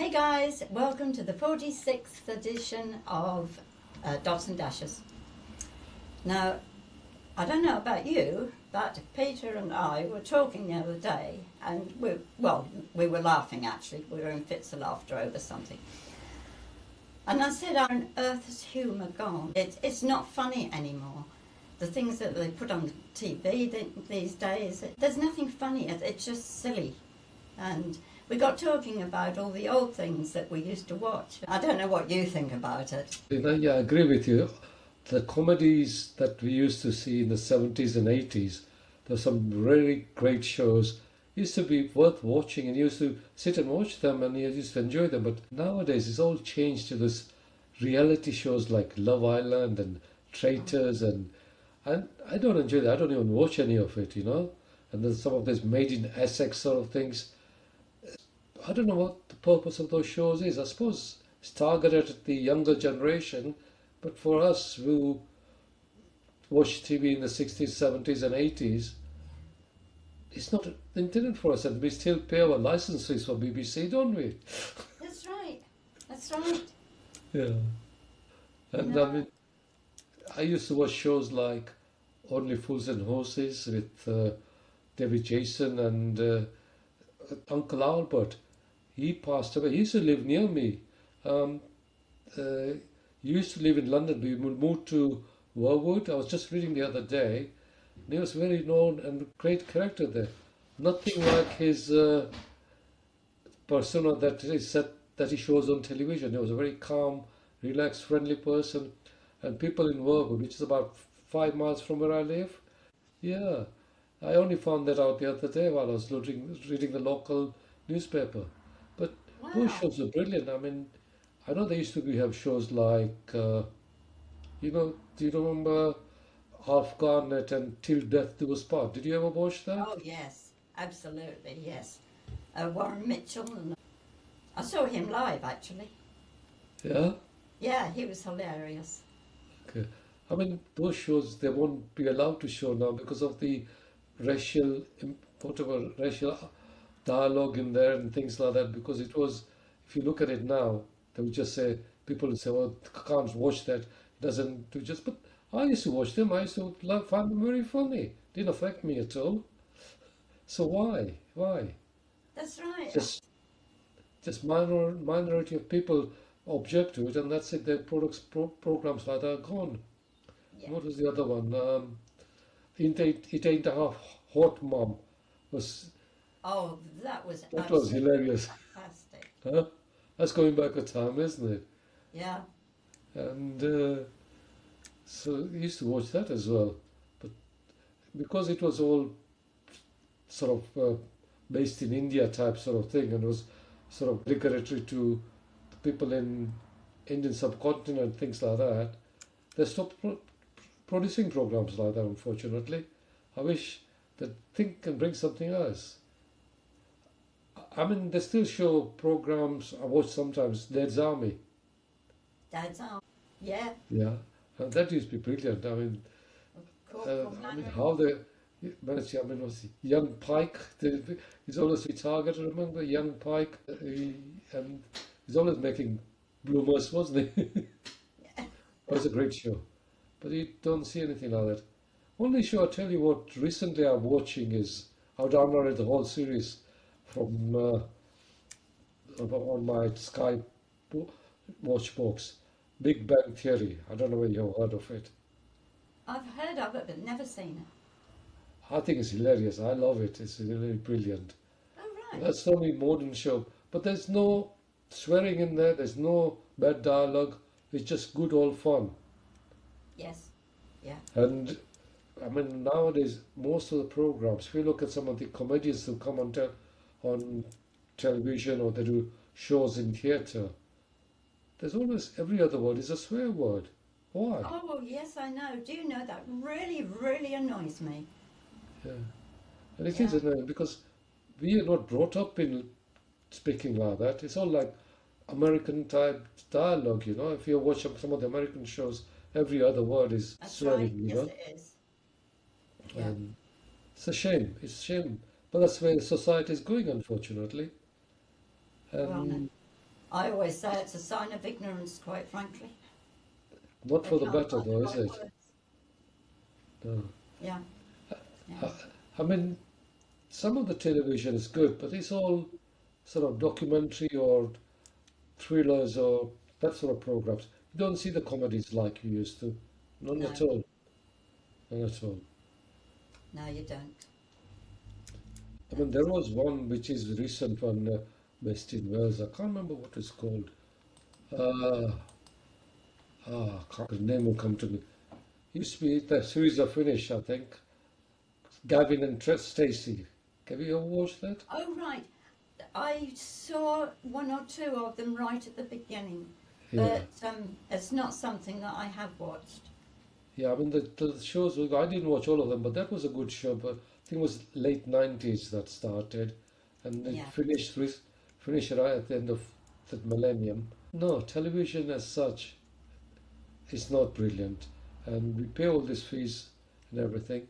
Hey guys, welcome to the 46th edition of Dots and Dashes. Now, I don't know about you, but Peter and I were talking the other day, and we were laughing actually. We were in fits of laughter over something. And I said, on earth has humour gone? It's not funny anymore. The things that they put on TV these days, there's nothing funny. It's just silly. And we got talking about all the old things that we used to watch. I don't know what you think about it. Yeah, I agree with you. The comedies that we used to see in the 70s and 80s, there's some really great shows. Used to be worth watching, and you used to sit and watch them and you used to enjoy them. But nowadays it's all changed to this reality shows like Love Island and Traitors, and I don't enjoy that. I don't even watch any of it, you know. And there's some of this Made in Essex sort of things. I don't know what the purpose of those shows is. I suppose it's targeted at the younger generation, but for us who watched TV in the 60s, 70s, and 80s, it's not intended for us, and we still pay our license fees for BBC, don't we? That's right. That's right. Yeah. And No. I mean, I used to watch shows like Only Fools and Horses with David Jason and Uncle Albert. He passed away. He used to live near me. He used to live in London. We moved to Warwood. I was just reading the other day. And he was very known and great character there. Nothing like his persona that he shows on television. He was a very calm, relaxed, friendly person. And people in Warwood, which is about 5 miles from where I live. Yeah, I only found that out the other day while I was reading the local newspaper. But those Wow. shows are brilliant. I mean, I know they used to have shows like, do you remember Half Garnet and Till Death Do Us Part? Did you ever watch that? Oh yes, absolutely, yes. Warren Mitchell, and I saw him live actually. Yeah? Yeah, he was hilarious. Okay. I mean, those shows, they won't be allowed to show now because of the racial, racial dialogue in there and things like that. Because it was, if you look at it now, they would just say, people would say, "Oh, can't watch that. It doesn't do just." But I used to watch them. I used to find them very funny. Didn't affect me at all. So why? Why? That's right. Just just minority of people object to it, and that's it. Their programs like that are gone. Yeah. What was the other one? It ain't a half hot mom was Oh, that was that was absolutely hilarious. fantastic. Huh? That's going back a time, isn't it? Yeah. And so I used to watch that as well. But because it was all sort of based in India type sort of thing, and was sort of derogatory to the people in Indian subcontinent, things like that, they stopped producing programs like that, unfortunately. I wish that think and bring something else. I mean, they still show programs I watch sometimes. Dad's Army, Dad's on. Yeah. yeah, and that used to be brilliant. Corporal I mean, Manning. how they managed. I mean, was young Pike? He's always be targeted. Remember, young Pike, and he's always making bloomers, wasn't he? Yeah. It was a great show, but you don't see anything like that. Only show I tell you what recently I'm watching is I've downloaded the whole series from on my Sky watch box. Big Bang Theory. I don't know whether you've heard of it. I've heard of it, but never seen it. I think it's hilarious. I love it. It's really brilliant. Oh, right. That's the only modern show, but there's no swearing in there. There's no bad dialogue. It's just good old fun. Yes. Yeah. And I mean, nowadays, most of the programs, if you look at some of the comedians who come on television or they do shows in theatre, there's always every other word is a swear word. Why? Oh, well, yes, I know. Do you know that really, really annoys me? Yeah. And it is Yeah. annoying because we are not brought up in speaking like that. It's all like American type dialogue, you know. If you watch some of the American shows, every other word is That's right. swearing, you Yes, know. it is. Yeah. And it's a shame. It's a shame. But that's where society is going, unfortunately. Well, no. And I always say it's a sign of ignorance, quite frankly. Not They for the can't better, find the though, is right it? words. No. Yeah, yeah. I mean, some of the television is good, but it's all sort of documentary or thrillers or that sort of programs. You don't see the comedies like you used to. None No, at all. None at all. no, you don't. I No. mean, there was one which is recent one based in Wales. I can't remember what it's called. Uh, the name will come to me. Used to be the series of Finish, I think. Gavin and Stacey. Have you ever watched that? Oh, right. I saw one or two of them right at the beginning, Yeah. but it's not something that I have watched. Yeah, I mean, the shows, I didn't watch all of them, but that was a good show. But I think it was late 90s that started, and it Yeah, finished right at the end of the millennium. No, television as such is not brilliant, and we pay all these fees and everything.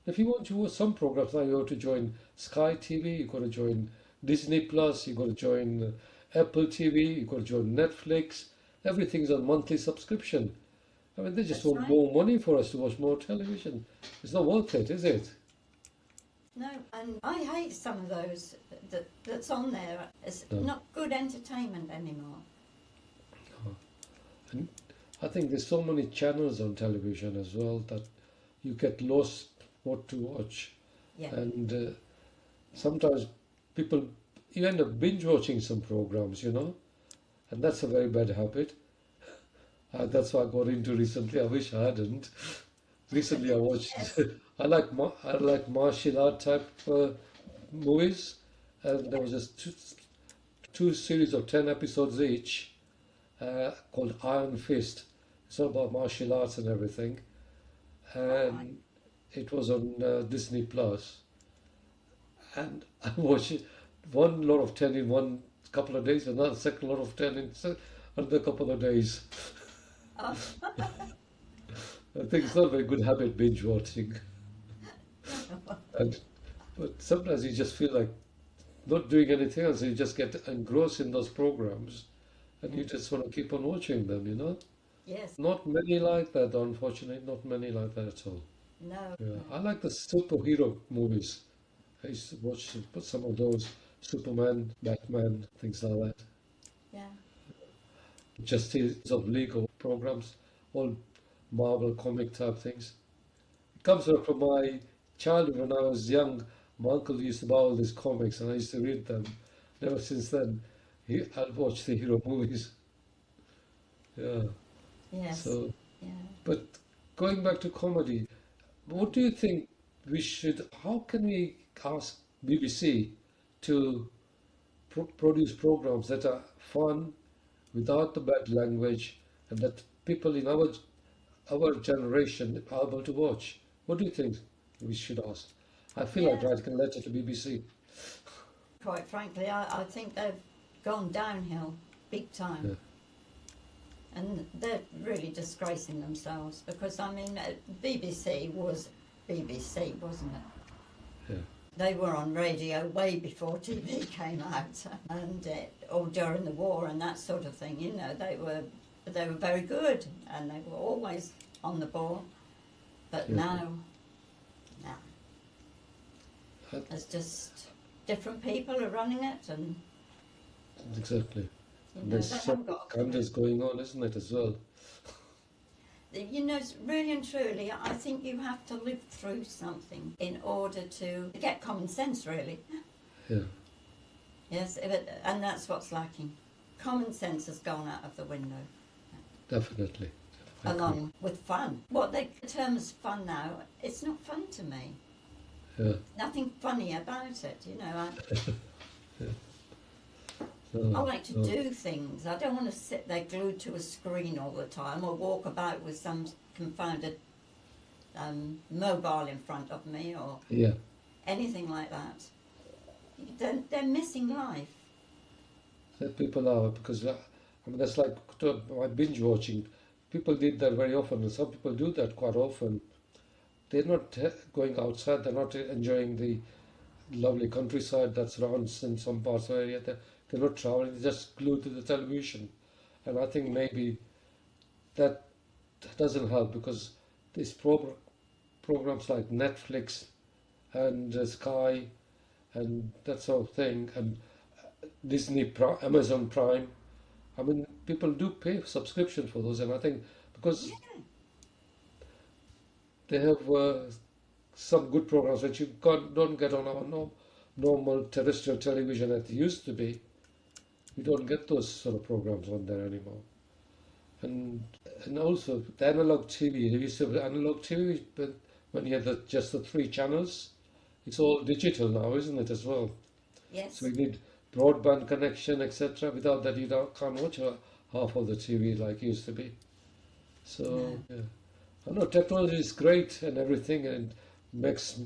If you want to watch some programs, now you have to join Sky TV, you got to join Disney Plus, you got to join Apple TV, you got to join Netflix. Everything's on monthly subscription. I mean, they just that's want right. more money for us to watch more television. It's not worth it, is it? No, and I hate some of those that's on there. It's No. not good entertainment anymore. And I think there's so many channels on television as well that you get lost what to watch. Yeah, And sometimes people, you end up binge watching some programs, and that's a very bad habit. That's what I got into recently. I wish I hadn't. Recently, I watched. yes, I like martial art type movies, and there was just two series of 10 episodes each, called Iron Fist. It's all about martial arts and everything, all right. and it was on Disney Plus. And I watched it, one lot of 10 in one couple of days, another second lot of 10 in another couple of days. Oh, I think it's not a very good habit binge watching. And but sometimes you just feel like not doing anything else. You just get engrossed in those programs, and you just want to keep on watching them. yes, Not many like that, unfortunately. Not many like that at all. no, Yeah, no. I like the superhero movies. I used to watch some of those Superman, Batman, things like that. Yeah, Justice of League programs, all Marvel comic type things. It comes from my childhood when I was young. My uncle used to buy all these comics and I used to read them. And ever since then, I've watched the hero movies. Yeah. yes, So, yeah. but going back to comedy, what do you think how can we ask BBC to produce programs that are fun, without the bad language, and that people in our generation are able to watch? What do you think we should ask? I feel like Yes, writing a letter to BBC. quite frankly, I think they've gone downhill big Yeah, time. And they're really disgracing themselves because, I mean, BBC was BBC, wasn't it? yeah, They were on radio way before TV came out, and or during the war and that sort of thing. They were very good, and they were always on the ball. But yeah. now, I- it's just different people are running it, and exactly. And they there's so haven't much got a clue. scandals going on, isn't it, as well? Really and truly, I think you have to live through something in order to get common sense, really. Yeah, Yes, and that's what's lacking. Common sense has gone out of the window, definitely. I agree. along with fun. What they term as fun now, it's not fun to me. Yeah. Nothing funny about it, I No, like to no. do things. I don't want to sit there glued to a screen all the time or walk about with some confounded mobile in front of me or Yeah, anything like that. They're missing life. that people are, because that's like my binge watching. People did that very often, and some people do that quite often. They're not going outside, they're not enjoying the lovely countryside that surrounds in some parts of the area. They're they're not traveling, they're just glued to the television. And I think maybe that doesn't help because these programs like Netflix and Sky and that sort of thing, and Amazon Prime. I mean, people do pay subscription for those, and I think because Yeah, they have some good programs which you don't get on our normal terrestrial television as it used to be. You don't get those sort of programs on there anymore. And and also the analog TV. There used to be analog TV, but when you had just the three channels, it's all digital now, isn't it, as well? So yes, you need broadband connection, etc. Without that, you can't watch half of the TV like it used to be. So no, yeah, I know technology is great and everything, and makes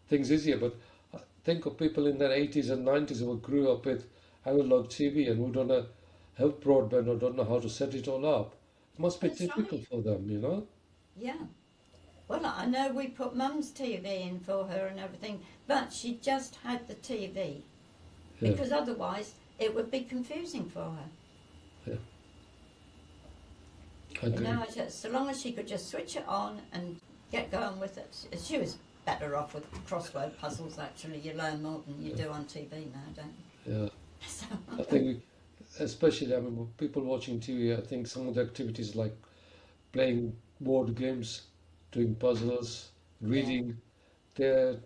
things easier. But think of people in their 80s and 90s who grew up with analog TV and who don't have broadband or don't know how to set it all up. It must be that's right. difficult for them, you know? Yeah. Well, I know we put Mum's TV in for her and everything, but she just had the TV Yeah, because otherwise it would be confusing for her. yeah, I You agree. know, so long as she could just switch it on and get going with it, she was better off with crossword puzzles. Actually, you learn more than you do on TV now, don't you? Yeah, So, I think, especially, I mean, people watching TV, I think some of the activities like playing board games, doing puzzles, yeah, reading, they're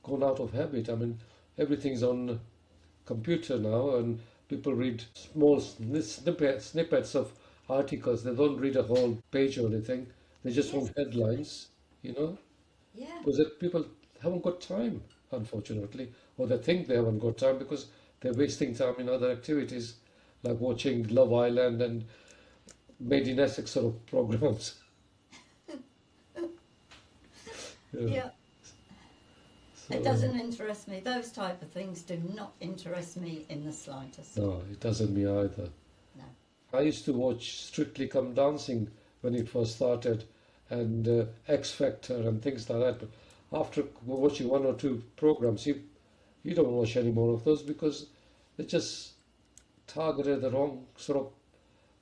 gone out of habit. I mean, everything's on computer now, and people read small snippets of articles. They don't read a whole page or anything. They just yes, want headlines, you know, yeah, because people haven't got time, unfortunately, or they think they haven't got time because they're wasting time in other activities like watching Love Island and Made in Essex sort of programs. Yeah. yeah. It So doesn't interest me. Those type of things do not interest me in the slightest. no, it doesn't me either. No. I used to watch Strictly Come Dancing when it first started, and X Factor and things like that. But after watching one or two programs, you don't watch any more of those because they just targeted the wrong sort of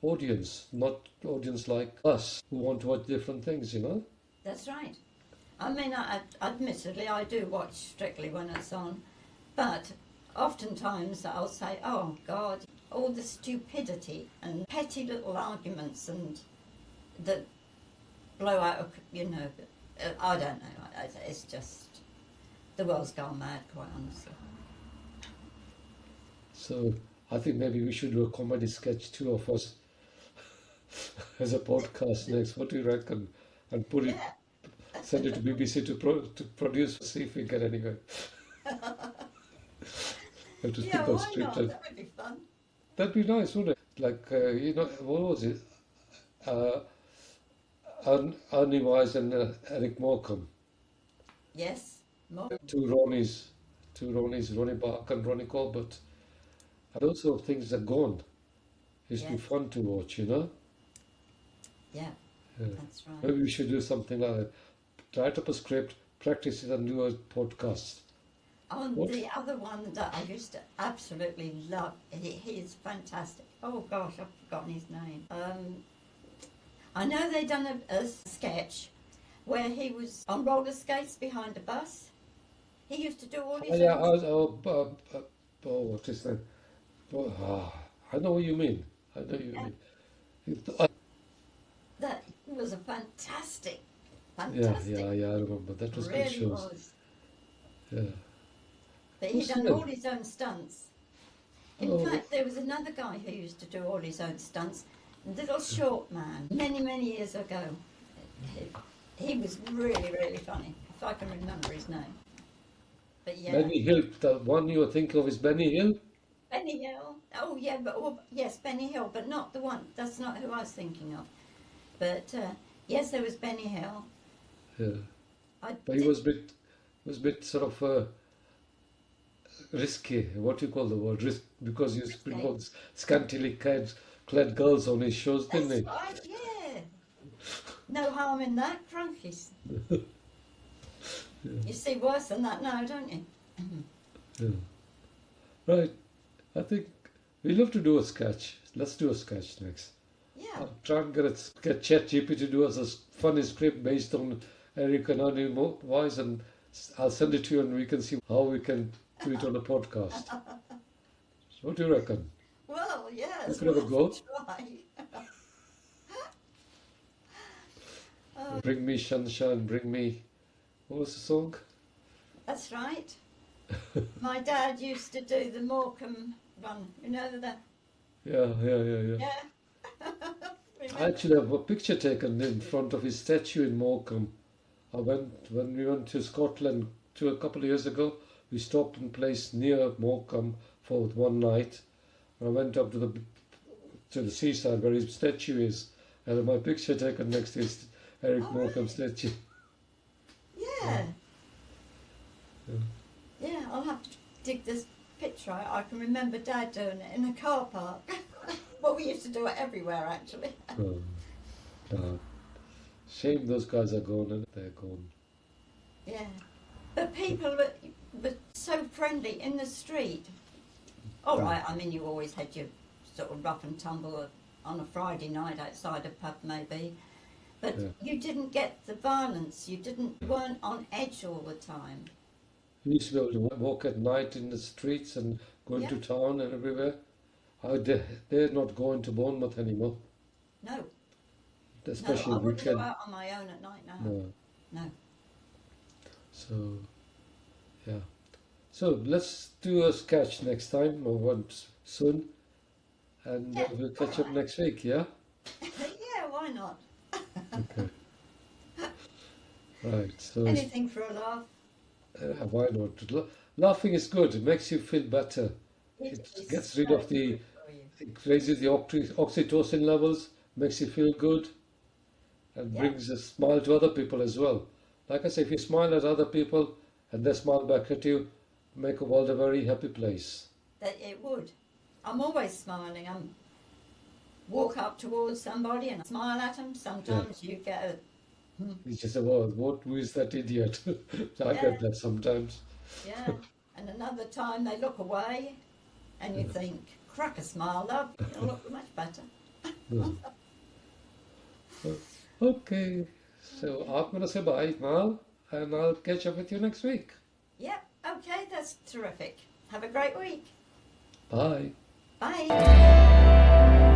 audience, not audience like us who want to watch different things, you know? That's right. I mean, admittedly, I do watch Strictly when it's on, but oftentimes I'll say, oh God, all the stupidity and petty little arguments and that blow out, you know, I don't know, it's just, the world's gone mad, quite honestly. So I think maybe we should do a comedy sketch, two of us, as a podcast next. What do you reckon? And Yeah, send it to BBC to produce, see if we get anywhere. Have to yeah, think of why script. not? That would be fun. That'd be nice, wouldn't it? Like, what was it? Uh, Ernie Wise and Eric Morecambe. Yes, more. Two Ronnies, Ronnie Barker and Ronnie Corbett. And those sort of things are gone. It used to be Yes, fun to watch, you know? yeah, Yeah. that's right. Maybe we should do something like that. Write up a script, practice it, and do a podcast. On What? the other one that I used to absolutely love, he is fantastic. Oh gosh, I've forgotten his name. I know they done a sketch where he was on roller skates behind a bus. He used to do all Oh, his yeah, own. what's his name? I know what you mean. I know what you Yeah, mean. that was a fantastic, Yeah, fantastic. I remember. That was good Really shows. was. Yeah. But he Who's done him? all his own stunts. In Oh, fact, there was another guy who used to do all his own stunts. Little short man, many, many years ago. He was really, really funny, if I can remember his name. But yeah, Benny Hill. The one you were thinking of is Benny Hill? Benny Hill. Oh yeah, yes, Benny Hill, but not the one. That's not who I was thinking of. But yes, there was Benny Hill. Yeah. I But he did. was a bit sort of risky. What do you call the word? Risk, because he used to bring Okay. all these scantily clad girls on his shows, didn't That's he? right. Yeah. No harm in that, crunkies. Yeah. You see worse than that now, don't you? Yeah. Right. I think We love to do a sketch. Let's do a sketch next. Yeah. I'll try and get ChatGPT to do us a funny script based on Eric and Annie voice, and I'll send it to you, and we can see how we can do it on a podcast. What do you reckon? Well, yes. We could have a go. Try. Bring me sunshine, bring me. What was the song? That's right. My dad used to do the Morecambe run. You know that? Yeah. Yeah. I actually have a picture taken in front of his statue in Morecambe. When we went to Scotland a couple of years ago. We stopped in a place near Morecambe for one night. I went up to the seaside where his statue is, and my picture taken next to his Eric Morecambe statue. Yeah. Yeah, I'll have to dig this picture out. I can remember Dad doing it in a car park. Well, we used to do it everywhere, actually. Shame those guys are gone, and they're gone. Yeah. But people were so friendly in the street. All right, I mean, you always had your sort of rough and tumble on a Friday night outside a pub, maybe. But you didn't get the violence. You weren't on edge all the time. We used to be able to walk at night in the streets and go into town and everywhere. They're not going to Bournemouth anymore. No. Especially I wouldn't weekend. go out on my own at night now. No. So, yeah. So let's do a sketch next time or once soon, and we'll catch up next week. Yeah. Yeah, why not? Okay. Right. So. Anything for a laugh. Why not? Laughing is good. It makes you feel better. It gets rid of it raises the oxytocin levels, makes you feel good, and brings a smile to other people as well. Like I say, if you smile at other people and they smile back at you, make a world a very happy place. That it would. I'm always smiling. Walk up towards somebody and smile at them. Sometimes you get a... You just say, well, who is that idiot? I get that sometimes. Yeah. And another time they look away and you think, crack a smile, love, you'll look much better. Okay. So I'm going to say bye now, and I'll catch up with you next week. Yeah, okay, that's terrific. Have a great week. Bye. Bye.